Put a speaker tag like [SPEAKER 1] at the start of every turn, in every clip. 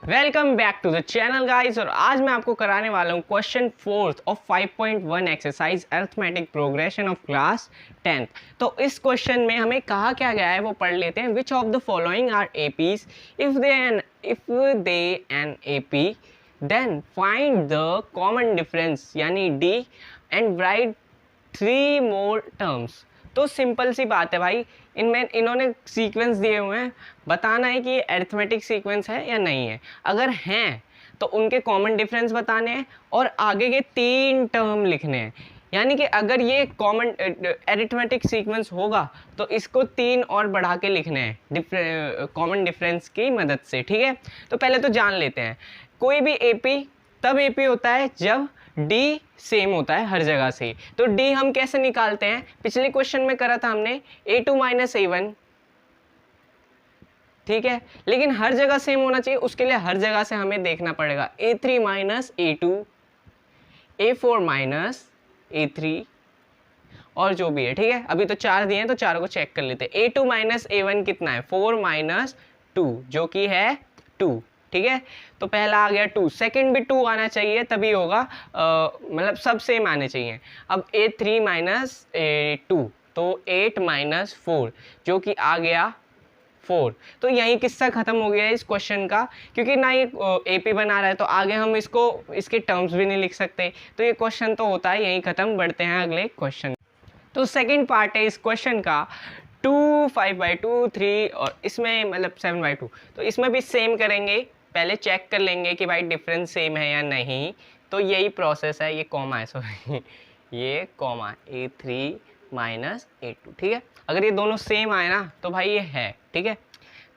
[SPEAKER 1] Welcome back to the channel guys. और आज मैं आपको कराने वाला हूँ question 4th of 5.1 exercise arithmetic progression of class 10th। तो इस क्वेश्चन में हमें कहा क्या गया है वो पढ़ लेते हैं। Which of the following are APs if they in AP then find the common difference यानी D and write 3 more terms. तो सिंपल सी बात है भाई, इनमें इन्होंने सीक्वेंस दिए हुए हैं, बताना है कि ये अरिथमेटिक सीक्वेंस है या नहीं है। अगर हैं तो उनके कॉमन डिफरेंस बताने हैं और आगे के 3 टर्म लिखने हैं। यानी कि अगर ये कॉमन अरिथमेटिक सीक्वेंस होगा तो इसको 3 और बढ़ा के लिखने हैं कॉमन डिफरेंस की मदद से। ठीक है, तो पहले तो जान लेते हैं, कोई भी एपी तब एपी होता है जब डी सेम होता है हर जगह से। तो डी हम कैसे निकालते हैं, पिछले क्वेश्चन में करा था हमने a2 माइनस a1, ठीक है, लेकिन हर जगह सेम होना चाहिए, उसके लिए हर जगह से हमें देखना पड़ेगा a3 minus a2, a4 minus a3 और जो भी है। ठीक है, अभी तो 4 दिए हैं तो चारों को चेक कर लेते हैं। a2 माइनस a1 कितना है, 4 माइनस 2 जो कि है 2। ठीक है, तो पहला आ गया 2, सेकंड भी 2 आना चाहिए तभी होगा, मतलब सब सेम आने चाहिए। अब a3 माइनस a2 तो 8 माइनस 4 जो कि आ गया 4। तो यहीं किस्सा खत्म हो गया है इस क्वेश्चन का, क्योंकि ना ये एपी बना रहा है तो आगे हम इसको इसके टर्म्स भी नहीं लिख सकते। तो ये क्वेश्चन तो होता है यहीं खत्म। बढ़ते हैं अगले क्वेश्चन। तो सेकंड पार्ट है इस क्वेश्चन का 2, 5/2, 3 और इसमें मतलब 7/2। तो इसमें भी सेम करेंगे, पहले चेक कर लेंगे कि भाई डिफरेंस सेम है या नहीं। तो यही प्रोसेस है, ये कॉमा है सॉरी ये कॉमा a3 माइनस a2। ठीक है, अगर ये दोनों सेम आए ना तो भाई ये है। ठीक है,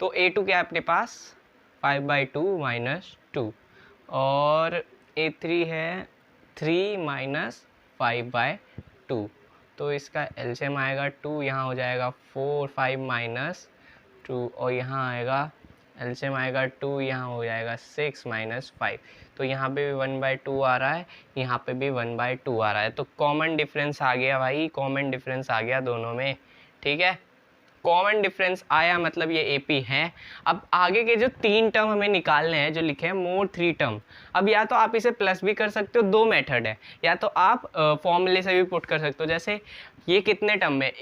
[SPEAKER 1] तो a2 क्या है अपने पास 5/2 माइनस 2 और a3 है 3 माइनस 5/2। तो इसका एलसीएम आएगा 2, यहाँ हो जाएगा 4, 5 माइनस 2 और यहाँ आएगा एलसीएम आएगा 2, यहाँ हो जाएगा 6 माइनस 5। तो यहाँ पे भी 1/2 आ रहा है, यहाँ पे भी 1/2 आ रहा है। तो कॉमन डिफरेंस आ गया भाई, कॉमन डिफरेंस आ गया दोनों में। ठीक है, कॉमन डिफरेंस आया मतलब ये एपी है। अब आगे के जो 3 टर्म हमें निकालने हैं जो लिखे हैं मोर 3 टर्म। अब या तो आप इसे प्लस भी कर सकते हो, 2 मेथड है, या तो आप फॉर्मूले से भी पुट कर सकते हो। जैसे ये कितने टर्म है,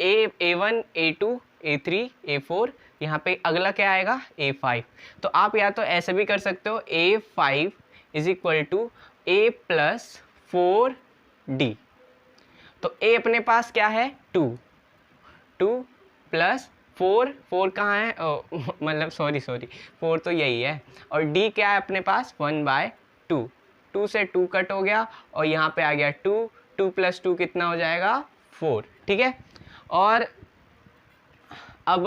[SPEAKER 1] a1 a2 a3 a4, यहाँ पे अगला क्या आएगा a5। तो आप या तो ऐसे भी कर सकते हो a5 is equal to a plus 4d। तो a अपने पास क्या है 2 प्लस 4 कहाँ है, मतलब सॉरी 4 तो यही है, और d क्या है अपने पास 1/2। 2 से 2 कट हो गया और यहाँ पे आ गया 2 प्लस 2 कितना हो जाएगा 4। ठीक है, और अब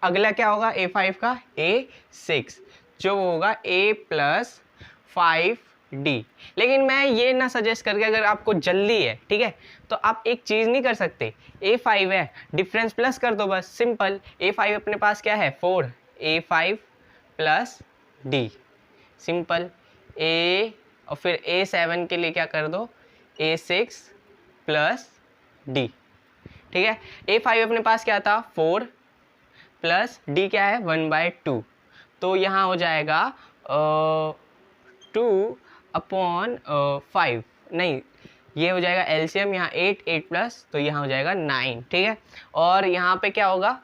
[SPEAKER 1] अगला क्या होगा a5 का a6 जो होगा a प्लस 5d। लेकिन मैं ये ना सजेस्ट करके, अगर आपको जल्दी है ठीक है तो आप एक चीज़ नहीं कर सकते, a5 है डिफरेंस प्लस कर दो बस, सिंपल। a5 अपने पास क्या है 4, a5 plus d, simple. a और फिर a7 के लिए क्या कर दो a6 प्लस d। ठीक है, a5 अपने पास क्या था 4 प्लस d क्या है 1/2। तो यहाँ हो जाएगा 2/5, नहीं ये हो जाएगा एलसीएम यहाँ 8 प्लस, तो यहाँ हो जाएगा 9। ठीक है, और यहाँ पे क्या होगा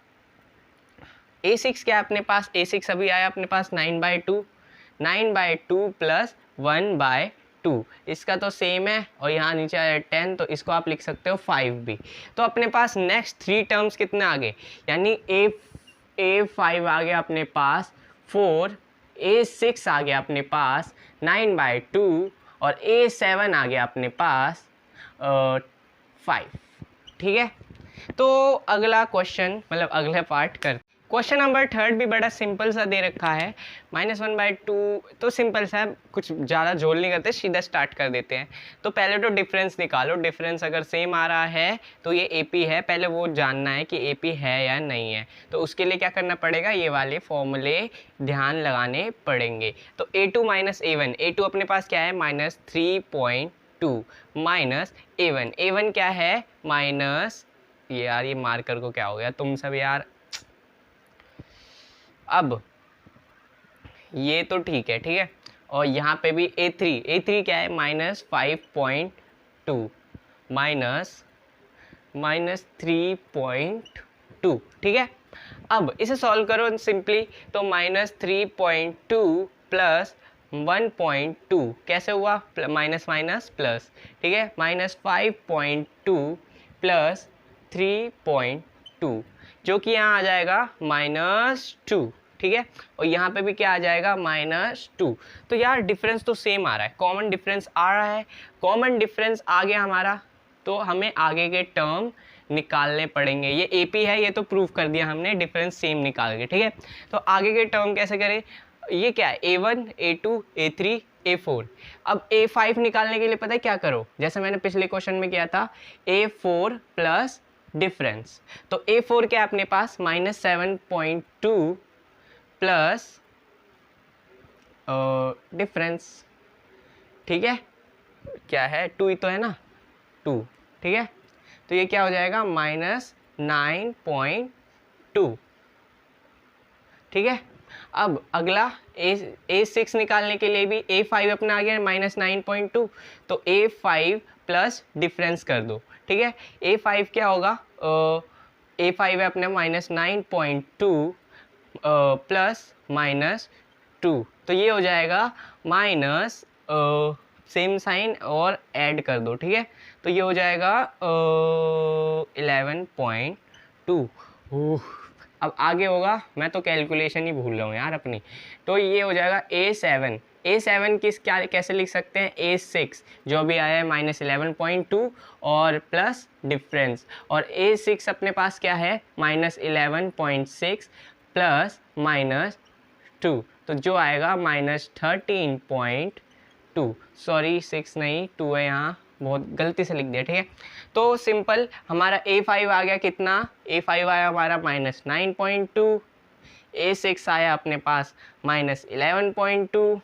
[SPEAKER 1] a6 क्या है अपने पास, a6 अभी आया अपने पास 9/2 प्लस 1/2, इसका तो सेम है, और यहाँ नीचे आया 10 तो इसको आप लिख सकते हो 5 भी। तो अपने पास नेक्स्ट 3 टर्म्स कितने आ गए, यानी a5 आ गया अपने पास 4, a6 आ गया अपने पास 9/2 और a7 आ गया अपने पास 5। ठीक है, तो अगला क्वेश्चन मतलब अगला पार्ट कर। क्वेश्चन नंबर 3 भी बड़ा सिंपल सा दे रखा है, -1/2। तो सिंपल सा है, कुछ ज़्यादा झोल नहीं करते, सीधा स्टार्ट कर देते हैं। तो पहले तो डिफरेंस निकालो, डिफरेंस अगर सेम आ रहा है तो ये एपी है, पहले वो जानना है कि एपी है या नहीं है। तो उसके लिए क्या करना पड़ेगा, ये वाले फॉर्मूले ध्यान लगाने पड़ेंगे। तो a2 माइनस a1, a2 अपने पास क्या है -3.2 माइनस a1 क्या है माइनस, यार ये मार्कर को क्या हो गया तुम सब यार। अब ये तो ठीक है, ठीक है। और यहाँ पे भी A3 क्या है, -5.2 -3.2, ठीक है। अब इसे सॉल्व करो सिंपली, तो -3.2 प्लस 1.2 कैसे हुआ, माइनस माइनस प्लस, ठीक है। -5.2 प्लस 3.2 जो कि यहाँ आ जाएगा -2, ठीक है। और यहाँ पे भी क्या आ जाएगा, -2। तो यार डिफरेंस तो सेम आ रहा है, कॉमन डिफरेंस आ रहा है। कॉमन डिफरेंस आ गया हमारा, तो हमें आगे के टर्म निकालने पड़ेंगे। ये AP है, ये तो प्रूव कर दिया हमने, डिफरेंस सेम निकाल के, ठीक है। तो आगे के टर्म कैसे करें, ये क्या है, A1 A2 A3 A4। अब A5 निकालने के लिए पता है क्या करो, जैसे मैंने पिछले क्वेश्चन में किया था, A4 प्लस डिफरेंस। तो A4 क्या है अपने पास, -7.2 प्लस डिफरेंस, ठीक है। क्या है, 2 ही तो है ना, 2, ठीक है। तो ये क्या हो जाएगा, -9.2, ठीक है। अब अगला A6 निकालने के लिए भी A5 अपना आ गया -9.2, तो A5 प्लस डिफरेंस कर दो, ठीक है। A5 क्या होगा, A5 है अपने -9.2 प्लस -2, तो ये हो जाएगा माइनस, सेम साइन और ऐड कर दो, ठीक है। तो ये हो जाएगा 11.2। अब आगे होगा, मैं तो कैलकुलेशन ही भूल रहा हूँ यार अपनी। तो ये हो जाएगा A7 किस क्या कैसे लिख सकते हैं, A6 जो भी आया है -11.2 और प्लस डिफरेंस, और A6 अपने पास क्या है, -11.6 प्लस -2, तो जो आएगा -13.2। सॉरी 6 नहीं 2 है, यहाँ बहुत गलती से लिख दिया, ठीक है। तो सिंपल हमारा A5 आ गया कितना, A5 आया हमारा -9.2, A6 आया अपने पास -11.2,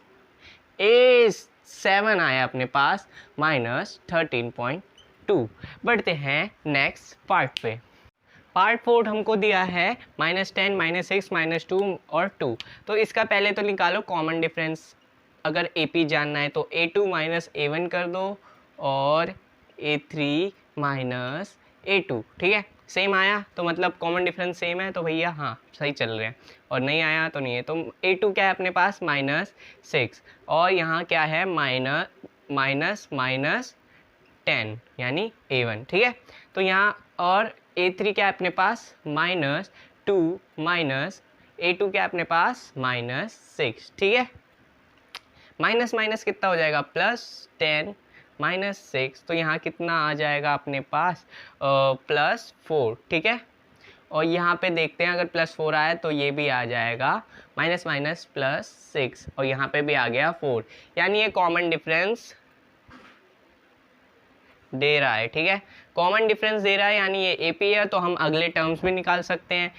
[SPEAKER 1] A7 आया अपने पास -13.2। बढ़ते हैं नेक्स्ट पार्ट पे। पार्ट 4 हमको दिया है -10 -6 -2 और 2। तो इसका पहले तो निकालो कॉमन डिफरेंस। अगर AP जानना है तो A2 -A1 कर दो और A3 -A2, ठीक है। सेम आया तो मतलब कॉमन डिफरेंस सेम है, तो भैया हाँ सही चल रहे हैं, और नहीं आया तो नहीं है। तो A2 क्या है अपने पास -6, और यहाँ क्या है -10 यानी A1, ठीक है। तो यहाँ और A3 क्या है अपने पास -2 माइनस A2 क्या है अपने पास -6, ठीक है। माइनस माइनस कितना हो जाएगा, +10 -6, तो यहाँ कितना आ जाएगा अपने पास +4, ठीक है। और यहाँ पे देखते हैं अगर +4 आया तो ये भी आ जाएगा माइनस माइनस +6, और यहाँ पे भी आ गया 4, यानी ये कॉमन डिफरेंस दे रहा है, ठीक है। कॉमन डिफरेंस दे रहा है यानी ये AP है, तो हम अगले टर्म्स भी निकाल सकते हैं।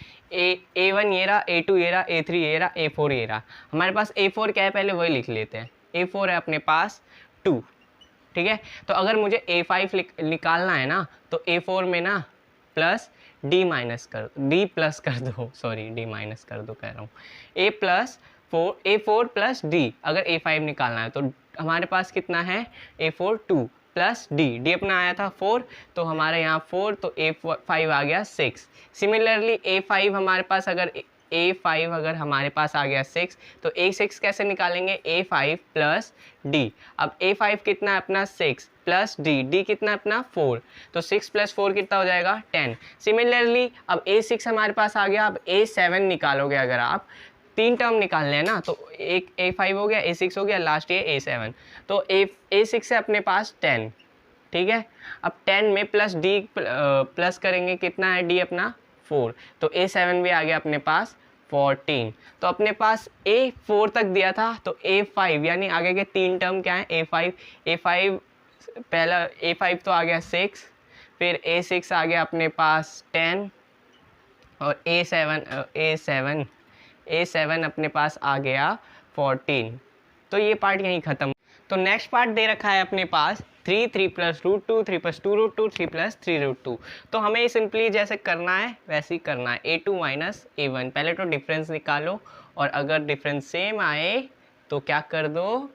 [SPEAKER 1] A1 ये रहा, A2 ये रहा, A3 ये रहा, A4 ये रहा। हमारे पास A4 क्या है, पहले वही लिख लेते हैं। A4 है अपने पास 2, ठीक है। तो अगर मुझे A5 निकालना है ना, तो A4 में ना प्लस D प्लस कर दो, सॉरी D माइनस कर दो कह रहा हूँ। A4 प्लस D अगर A5 निकालना है, तो हमारे पास कितना है, A4 2 प्लस D अपना आया था 4, तो हमारे यहाँ 4, तो A5 आ गया 6। सिमिलरली A5 हमारे पास अगर A5 अगर हमारे पास आ गया 6, तो A6 कैसे निकालेंगे, A5 प्लस D। अब A5 कितना है अपना 6 प्लस D कितना है अपना 4, तो 6 + 4 कितना हो जाएगा 10। सिमिलरली अब A6 हमारे पास आ गया। अब A7 निकालोगे अगर आप, 3 टर्म निकालने हैं ना, तो एक A5 हो गया, A6 हो गया, लास्ट ये A7, तो A6 है अपने पास 10, ठीक है। अब 10 में प्लस D प्लस करेंगे, कितना है D अपना 4, तो A7 भी आ गया अपने पास 14। तो अपने पास A4 तक दिया था, तो A5 यानी आगे के 3 टर्म क्या है, A5 पहला A5 तो आ गया 6, फिर A6 आ गया अपने पास 10, और A7 अपने पास आ गया 14। तो ये पार्ट यहीं ख़त्म। तो नेक्स्ट पार्ट दे रखा है अपने पास 3 + √2 3 + 2√2 3 + 3√2। तो हमें सिंपली जैसे करना है वैसे ही करना है, A2 - A1। पहले तो डिफरेंस निकालो और अगर डिफरेंस सेम आए तो क्या कर दो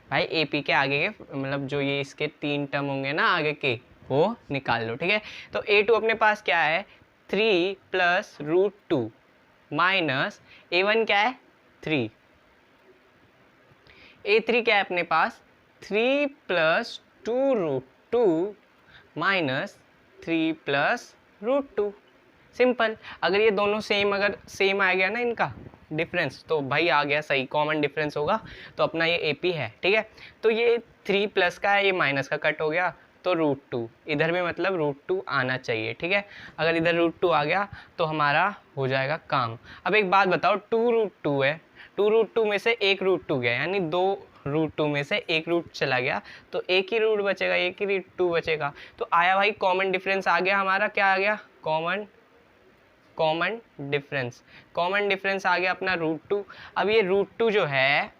[SPEAKER 1] भाई, ए पी के आगे के मतलब जो ये इसके 3 टर्म होंगे ना आगे के, वो निकाल लो। ठीक है, तो A2 अपने पास क्या है 3 plus root two minus A1 क्या है 3, A3 क्या है अपने पास 3 plus two root two minus 3 plus root two. Simple. अगर ये दोनों सेम, अगर सेम आ गया ना इनका डिफरेंस, तो भाई आ गया सही, कॉमन डिफरेंस होगा, तो अपना ये ए पी है। ठीक है, तो ये 3 प्लस का है, ये माइनस का कट हो गया, तो रूट टू इधर भी मतलब रूट टू आना चाहिए। ठीक है, अगर इधर रूट टू आ गया तो हमारा हो जाएगा काम। अब एक बात बताओ, 2 रूट टू है, 2 रूट टू में से एक रूट टू गया, यानी 2 रूट टू में से एक रूट चला गया, तो एक ही रूट बचेगा, एक ही रूट टू बचेगा। तो आया भाई कॉमन डिफरेंस आ गया हमारा, क्या आ गया कॉमन डिफरेंस। कॉमन डिफरेंस आ गया अपना रूट टू। अब ये रूट टू जो है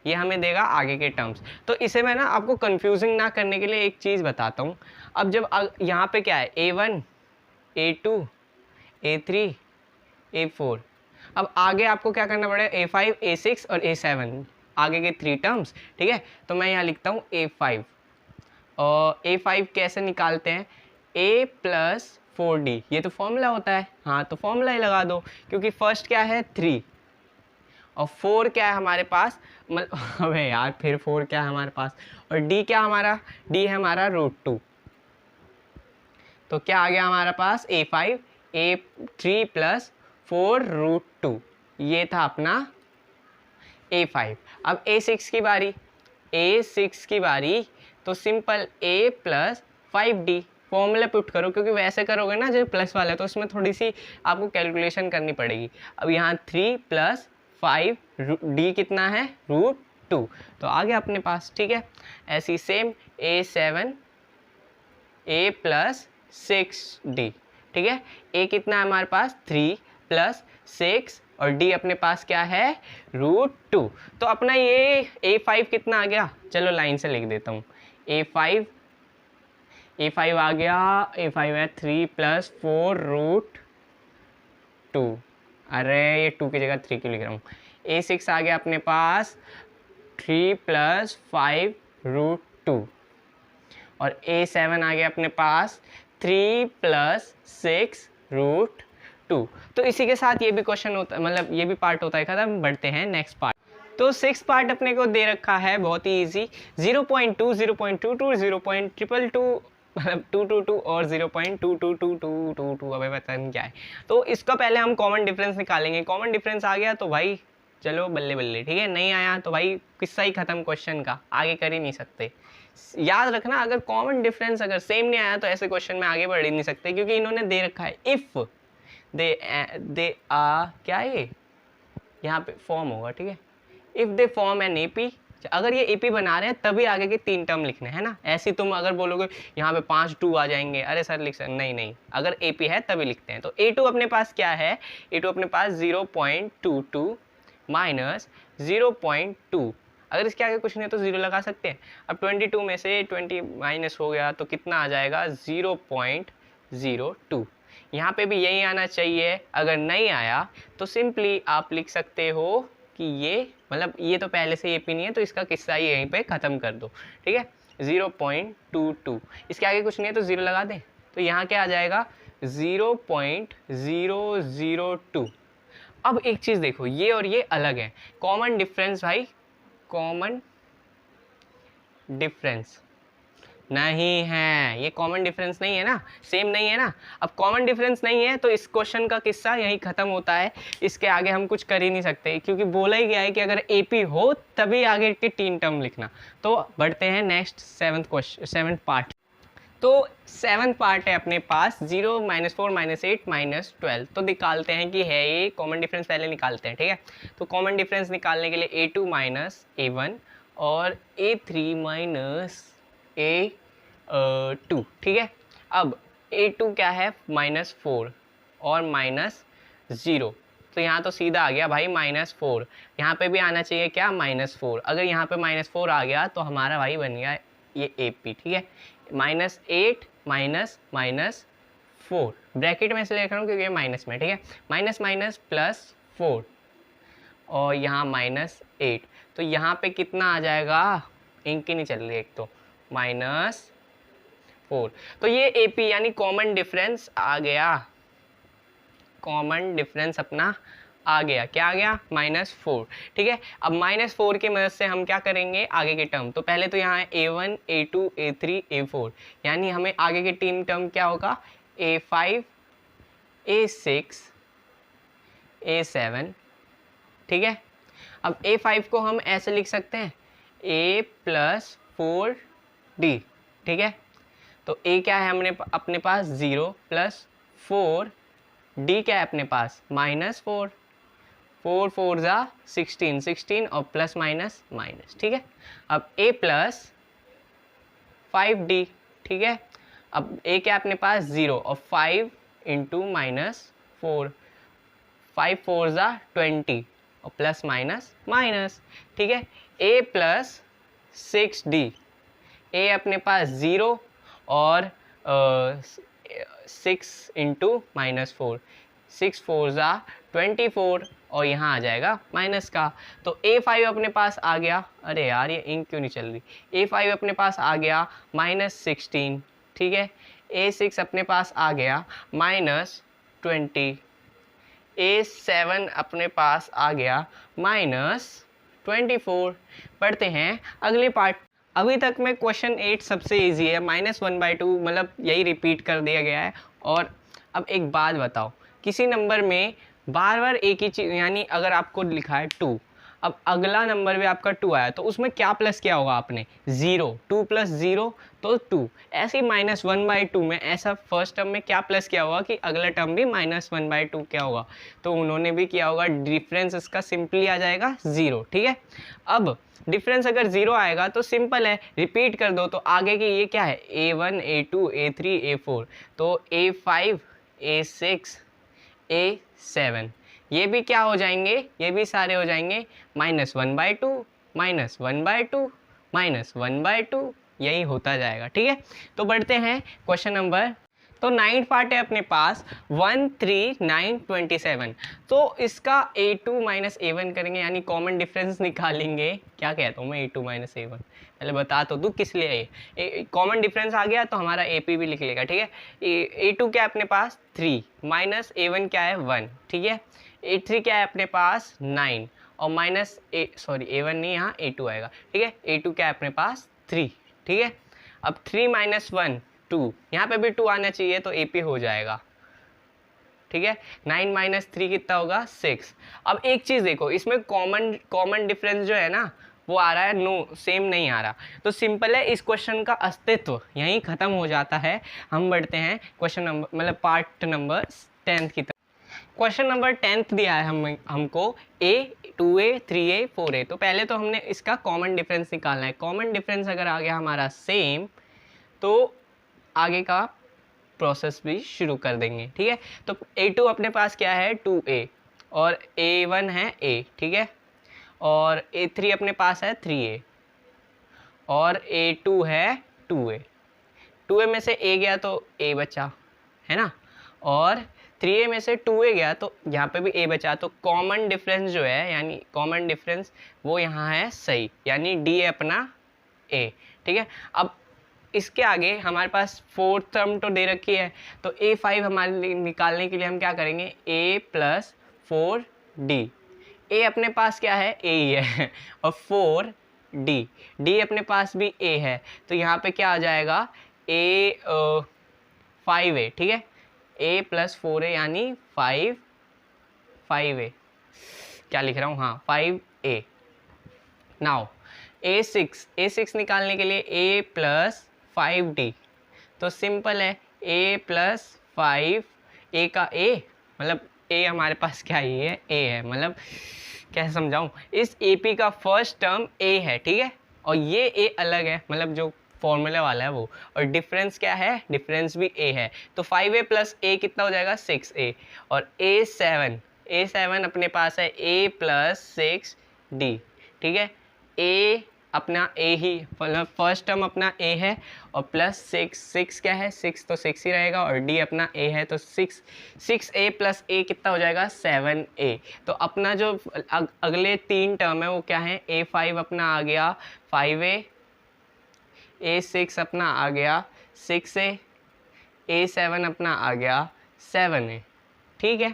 [SPEAKER 1] ये हमें देगा आगे के टर्म्स। तो इसे मैं ना आपको कंफ्यूजिंग ना करने के लिए एक चीज़ बताता हूँ। अब जब यहाँ पे क्या है A1 A2 A3 A4, अब आगे आपको क्या करना पड़ेगा A5 A6 और A7, आगे के 3 टर्म्स। ठीक है, तो मैं यहाँ लिखता हूँ A5, और A5 कैसे निकालते हैं, A प्लस 4D, ये तो फॉर्मूला होता है। हाँ, तो फॉर्मूला ही लगा दो, क्योंकि फर्स्ट क्या है 3 और 4 क्या है हमारे पास, मतलब अबे यार फिर 4 क्या है हमारे पास, और D क्या हमारा, D है हमारा रूट टू। तो क्या आ गया हमारे पास A5 A3 plus 4 root two, ये था अपना A5। अब A6 की बारी, A6 की बारी, तो simple A plus 5D, formula put करो, क्योंकि वैसे करोगे ना जो प्लस वाला है तो उसमें थोड़ी सी आपको कैलकुलेशन करनी पड़ेगी। अब यहाँ 3 प्लस 5 D कितना है रूट टू, तो आ गया अपने पास। ठीक है, ऐसी same A7 A plus 6D। ठीक है, A कितना है हमारे पास 3 प्लस 6 और D अपने पास क्या है रूट टू। तो अपना ये A5 कितना आ गया, चलो लाइन से लिख देता हूँ। A5 आ गया, A5 है 3 प्लस 4 रूट टू, अरे ये 2 की जगह 3 क्यों लिख रहा हूँ। A6 आ गया अपने पास 3 प्लस 5 रूट टू, और A7 आ गया अपने पास 3 प्लस 6 रूट टू। तो इसी के साथ ये भी क्वेश्चन होता है, मतलब ये भी पार्ट होता है खत्म। बढ़ते हैं नेक्स्ट पार्ट। तो 6 पार्ट अपने को दे रखा है, बहुत ही ईजी, 0.2 0.22 0.222, मतलब 222 और 0.22222, अबे पता नहीं क्या है। तो इसका पहले हम कॉमन डिफरेंस निकालेंगे। कॉमन डिफरेंस आ गया तो भाई चलो बल्ले बल्ले। ठीक है, नहीं आया तो भाई किस्सा ही खत्म क्वेश्चन का, आगे कर ही नहीं सकते। याद रखना, अगर कॉमन डिफरेंस अगर सेम नहीं आया तो ऐसे क्वेश्चन में आगे बढ़ ही नहीं सकते, क्योंकि इन्होंने दे रखा है इफ दे आ, क्या है ये यहाँ पे फॉर्म होगा। ठीक है, if they form an AP, अगर ये एपी बना रहे हैं तभी आगे के 3 टर्म लिखने हैं ना। ऐसे तुम अगर बोलोगे यहाँ पे 5 2 आ जाएंगे, अरे सर लिख सकते नहीं, अगर एपी है तभी लिखते हैं। तो A2 अपने पास क्या है, A2 अपने पास 0.22 माइनस 0.2, अगर इसके आगे कुछ नहीं है तो 0 लगा सकते हैं। अब 22 में से 20 माइनस हो गया तो कितना आ जाएगा 0.02। यहाँ पे भी यही आना चाहिए, अगर नहीं आया तो सिंपली आप लिख सकते हो कि ये, मतलब ये तो पहले से ये पी नहीं है तो इसका किस्सा ही यहीं पे ख़त्म कर दो। ठीक है, 0.22, इसके आगे कुछ नहीं है तो 0 लगा दें, तो यहाँ क्या आ जाएगा 0.002। अब एक चीज़ देखो, ये और ये अलग है, कॉमन डिफरेंस भाई, कॉमन डिफरेंस नहीं है, ये कॉमन डिफरेंस नहीं है ना, सेम नहीं है ना। अब कॉमन डिफरेंस नहीं है तो इस क्वेश्चन का किस्सा यहीं ख़त्म होता है, इसके आगे हम कुछ कर ही नहीं सकते, क्योंकि बोला ही गया है कि अगर एपी हो तभी आगे के 3 टर्म लिखना। तो बढ़ते हैं नेक्स्ट 7th पार्ट। तो 7th पार्ट है अपने पास 0 -4 -8 -12। तो निकालते हैं कि है ये कॉमन डिफरेंस, पहले निकालते हैं। ठीक है, तो कॉमन डिफरेंस निकालने के लिए A2 माइनस A1 और A3 माइनस A2। ठीक है, अब A2 क्या है -4 और -0, तो यहाँ तो सीधा आ गया भाई -4, यहाँ पे भी आना चाहिए क्या -4। अगर यहाँ पे -4 आ गया तो हमारा भाई बन गया ये AP। ठीक है, -8 -4 ब्रैकेट में से लिख रहा हूँ क्योंकि ये माइनस में। ठीक है, माइनस माइनस प्लस 4 और यहाँ -8, तो यहाँ पे कितना आ जाएगा, इंक ही नहीं चल रही एक तो, -4। तो ये AP यानी कॉमन डिफरेंस आ गया, कॉमन डिफरेंस अपना आ गया, क्या आ गया, -4। ठीक है, अब -4 की मदद से हम क्या करेंगे आगे के टर्म, तो पहले तो यहाँ है A1 A2 A3 A4, यानी हमें आगे के 3 टर्म क्या होगा, A5 A6 A7। ठीक है, अब A5 को हम ऐसे लिख सकते हैं A + 4D। ठीक है, तो A क्या है हमने अपने पास 0 + 4, D क्या है अपने पास -4, 4 4 ज़ा 16, 16 और प्लस माइनस माइनस। ठीक है, अब A + 5D। ठीक है, अब A क्या है अपने पास 0 और 5 × -4, 5 4 ज़ा 20 और प्लस माइनस माइनस। ठीक है, A + 6D, A अपने पास 0 और 6 × -4, 6 4 ज़ा 24 और यहाँ आ जाएगा माइनस का, तो A5 अपने पास आ गया, अरे यार ये इंक क्यों नहीं चल रही, A5 अपने पास आ गया -16। ठीक है, A6 अपने पास आ गया -20, A7 अपने पास आ गया -24। पढ़ते हैं अगले पार्ट। अभी तक में क्वेश्चन 8 सबसे इजी है, -1/2 मतलब यही रिपीट कर दिया गया है। और अब एक बात बताओ, किसी नंबर में बार बार एक ही चीज़, यानी अगर आपको लिखा है 2, अब अगला नंबर भी आपका 2 आया, तो उसमें क्या प्लस किया होगा आपने, 0, 2 + 0 तो 2। ऐसे ही -1/2 में ऐसा फर्स्ट टर्म में क्या प्लस किया होगा कि अगला टर्म भी -1/2 क्या होगा, तो उन्होंने भी किया होगा, डिफरेंस इसका सिंपली आ जाएगा 0। ठीक है, अब डिफरेंस अगर 0 आएगा तो सिंपल है, रिपीट कर दो, तो आगे के ये क्या है, A1 A2 A3 A4, तो A5 A6 A7, ये भी क्या हो जाएंगे, ये भी सारे हो जाएंगे -1/2 -1/2 -1/2, यही होता जाएगा। ठीक है, तो बढ़ते हैं क्वेश्चन नंबर, तो 9 पार्ट है अपने पास 1 3 9 27, तो इसका A2 - A1 करेंगे, यानी कॉमन डिफरेंस निकालेंगे। क्या कहता हूँ मैं, A2 - A1 पहले बता तो दूँ किस लिए, कॉमन डिफरेंस आ गया तो हमारा AP भी लिख लेगा। ठीक है, A2 क्या है अपने पास 3 माइनस A1 क्या है 1। ठीक है, A3 क्या है अपने पास 9 और A1 नहीं, यहाँ A2 आएगा। ठीक है, A2 क्या है अपने पास 3। ठीक है, अब 3 - 1 2, यहाँ पे भी 2 आना चाहिए तो AP हो जाएगा। ठीक है, 9 - 3 कितना होगा 6। अब एक चीज़ देखो, इसमें कॉमन डिफरेंस जो है ना वो आ रहा है, नो सेम नहीं आ रहा, तो सिंपल है, इस क्वेश्चन का अस्तित्व यहीं ख़त्म हो जाता है। हम बढ़ते हैं क्वेश्चन नंबर मतलब पार्ट नंबर 10 की तरफ। क्वेश्चन नंबर 10 दिया है हमको A 2A 3A 4A, तो पहले तो हमने इसका कॉमन डिफरेंस निकालना है। कॉमन डिफरेंस अगर आ गया हमारा सेम, तो आगे का प्रोसेस भी शुरू कर देंगे। ठीक है, तो A2 अपने पास क्या है 2A और A1 है A। ठीक है, और A3 अपने पास है 3A और A2 है 2A। 2A में से A गया तो A बचा, है ना, और 3A में से 2A गया तो यहाँ पे भी A बचा, तो कॉमन डिफरेंस जो है, यानी कॉमन डिफरेंस वो यहाँ है सही, यानी D है अपना A। ठीक है, अब इसके आगे हमारे पास फोर्थ टर्म तो दे रखी है, तो A5 हमारे निकालने के लिए हम क्या करेंगे, A + 4D। A अपने पास क्या है, A ही है और 4D, D अपने पास भी A है, तो यहाँ पे क्या आ जाएगा A 5A। ठीक है, A + 4A यानी 5A, क्या लिख रहा हूँ, हाँ 5A। नाउ A6 निकालने के लिए A + 5D, तो सिंपल है A + 5, A का A मतलब A हमारे पास क्या ही है, A है, मतलब कैसे समझाऊँ, इस AP का फर्स्ट टर्म A है। ठीक है, और ये A अलग है, मतलब जो फॉर्मूला वाला है वो, और डिफरेंस क्या है, डिफरेंस भी A है, तो 5A + A कितना हो जाएगा 6A, और A7 अपने पास है A + 6D। ठीक है, A अपना ए ही, मतलब फर्स्ट टर्म अपना ए है और प्लस 6 क्या है 6 तो 6 ही रहेगा और डी अपना ए है तो 6a प्लस ए कितना हो जाएगा 7a। तो अपना जो अगले 3 टर्म है वो क्या है, a5 अपना आ गया 5a, a6 अपना आ गया 6a, a7 अपना आ गया 7a। ठीक है,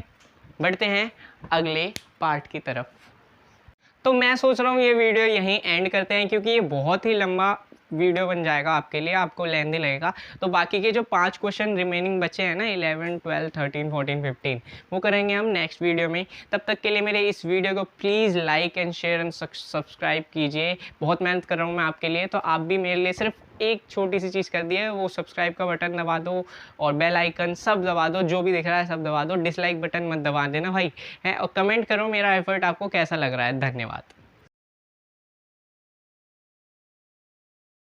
[SPEAKER 1] बढ़ते हैं अगले पार्ट की तरफ। तो मैं सोच रहा हूँ ये वीडियो यहीं एंड करते हैं क्योंकि ये बहुत ही लंबा वीडियो बन जाएगा आपके लिए, आपको लेंथी लगेगा। तो बाकी के जो 5 क्वेश्चन रिमेनिंग बचे हैं ना 11, 12, 13, 14, 15 वो करेंगे हम नेक्स्ट वीडियो में। तब तक के लिए मेरे इस वीडियो को please like and share and subscribe कीजिए। बहुत मेहनत कर रहा हूँ मैं आपके लिए, तो आप भी मेरे लिए सिर्फ एक छोटी सी चीज़ कर दी है, वो सब्सक्राइब का बटन दबा दो और बेल आइकन सब दबा दो, जो भी दिख रहा है सब दबा दो। डिसलाइक बटन मत दबा देना भाई है, और कमेंट करो मेरा एफर्ट आपको कैसा लग रहा है। धन्यवाद।